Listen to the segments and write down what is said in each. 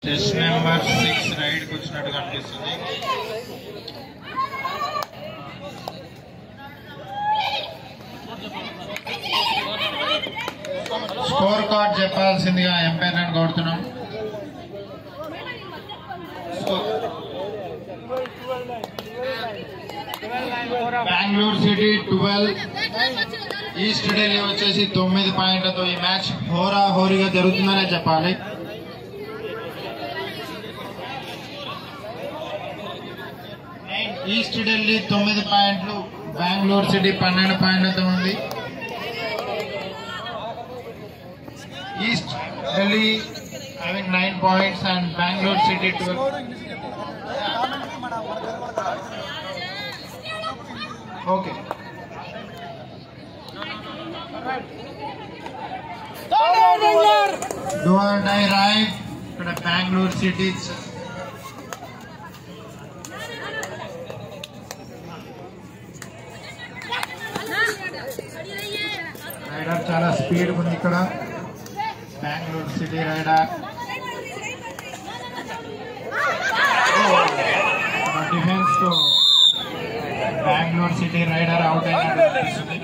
Chess number 6 ride కి వచ్చినట్టు కనిపిస్తుంది. స్కోర్ కార్డ్ చెప్పాల్సిందిగా ఎంపైర్ అని కోరుతున్నాం. బెంగళూరు సిటీ 12, ఈస్ట్ ఢిల్లీ వచ్చేసి 9 పాయింట్లతో ఈ మ్యాచ్ హోరాహోరీగా జరుగుతుందనే చెప్పాలి. ఈస్ట్ ఢిల్లీ 9 పాయింట్లు, బెంగళూరు సిటీ 12 పాయింట్లతో ఉంది. East Delhi having 9 points and Bangalore City 12. Okay. Do or die right for the Bangalore City. Rider చాలా స్పీడ్ ఉంది ఇక్కడ. Bangalore City rider. డిఫెన్స్ తో బెంగళూరు సిటీ రైడర్ అవుట్ అయినట్టు అనిపిస్తుంది.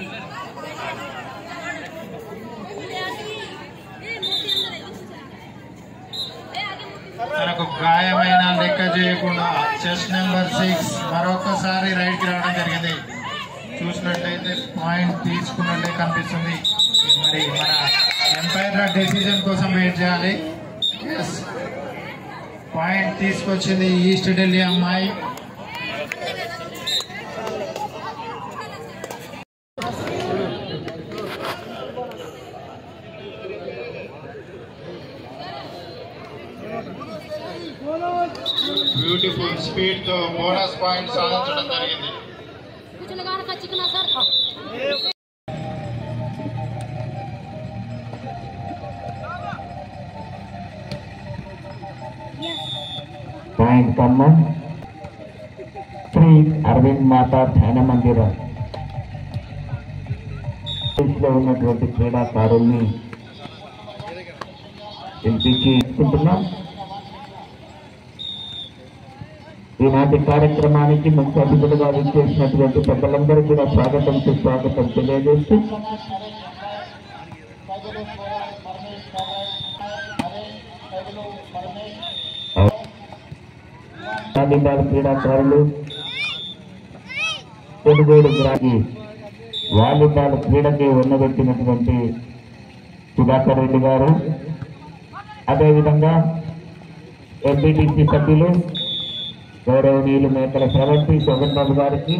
తనకు గాయమైన లెక్క చేయకుండా చెస్ నెంబర్ 6 మరొకసారి రైడ్ కి రావడం జరిగింది. చూసినట్లయితే పాయింట్ తీసుకున్నట్లే కనిపిస్తుంది. మరి మన ఎంపైర్ డెసిజన్ కోసం వెయిట్ చేయాలి. పాయింట్ తీసుకొచ్చింది ఈస్ట్ ఢిల్లీ అమ్మాయి. బ్యూటిఫుల్ స్పీడ్ తో బోనస్ పాయింట్ సాధించడం జరిగింది. పాయింట్ ఖమ్మం శ్రీ అరవింద్ మాతా ధ్యాన మందిరం లో ఉన్నటువంటి క్రీడాకారుల్ని ఎంపికకుంటున్నాం. ఈనాటి కార్యక్రమానికి ముఖ్య అతిథులుగా విచ్చేసినటువంటి పెద్దలందరూ కూడా స్వాగతం సుస్వాగతం తెలియజేస్తూ వాలీబాల్ క్రీడాకారులు కొనుగోలు గ్రాగి వాలీబాల్ క్రీడకి ఉన్నబెట్టినటువంటి సుధాకర్ రెడ్డి గారు, అదేవిధంగా ఎంపీటీసీ సభ్యులు గౌరవనీయులు మేకల శ్రవంతి శోభన్ బాబు గారికి,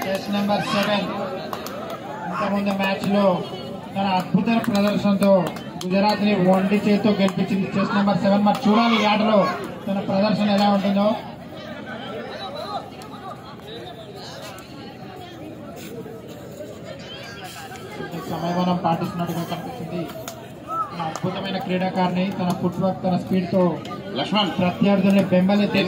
చెస్ నెంబర్ 7 ఇంతకుముందు మ్యాచ్ లో తన అద్భుత ప్రదర్శనతో గుజరాత్ ని ఒంటి చేతితో గెలిపించింది చెస్ నెంబర్ 7. మరి చూడాలి ఈ ఆటలో తన ప్రదర్శన ఎలా ఉంటుందో. సమయమానం పాటిస్తున్నట్టుగా కనిపిస్తుంది. తన అద్భుతమైన క్రీడాకారిణి తన ఫుట్ వర్క్, తన స్పీడ్ తో ప్రత్యర్థుల్ని బెంబలెత్తి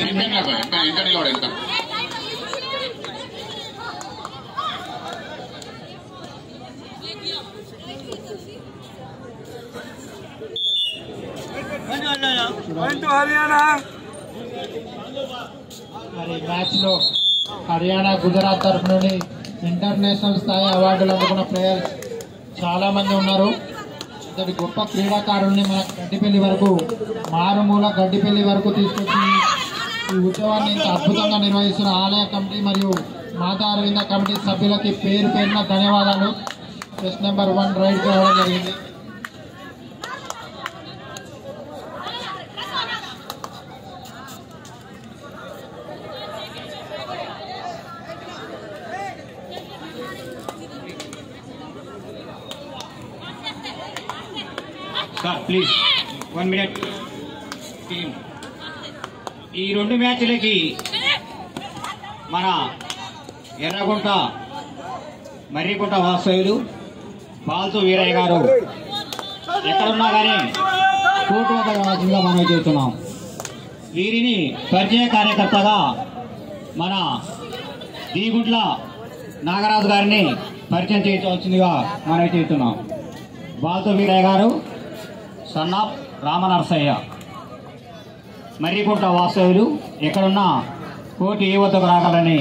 మరి మ్యాచ్ లో హర్యానా, గుజరాత్ తరఫు నుండి ఇంటర్నేషనల్ స్థాయి అవార్డులు అందుకున్న ప్లేయర్స్ చాలా మంది ఉన్నారు. ఇంతటి గొప్ప క్రీడాకారుల్ని మన గడ్డిపల్లి వరకు, మారుమూల గడ్డిపల్లి వరకు తీసుకొచ్చి ఈ ఉత్సవాన్ని ఇంత అద్భుతంగా నిర్వహిస్తున్న ఆలయ కమిటీ మరియు మాతా అరవింద కమిటీ సభ్యులకి పేరు పేరున ధన్యవాదాలు. చెస్ నెంబర్ 1 రైడ్ రావడం జరిగింది. Please 1 minute. ఈ 2 మ్యాచ్లకి మన ఎర్రగుంట మర్రిగుంట వాస్తవ్యులు బాల్తు వీరయ్య గారు ఎక్కడున్నా కానీ కోర్టు వద్ద రావాల్సిందిగా మనం చేస్తున్నాం. వీరిని పరిచయ కార్యకర్తగా మన దీగుంట్ల నాగరాజు గారిని పరిచయం చేయవలసిందిగా మనం చేస్తున్నాం. బాల్తు వీరయ్య గారు సన్నాప్ రామనరసయ్య, మర్రికుంట వాస్తవ్యులు, ఎక్కడున్నా కోర్టు ఏ వద్దకు రాగలని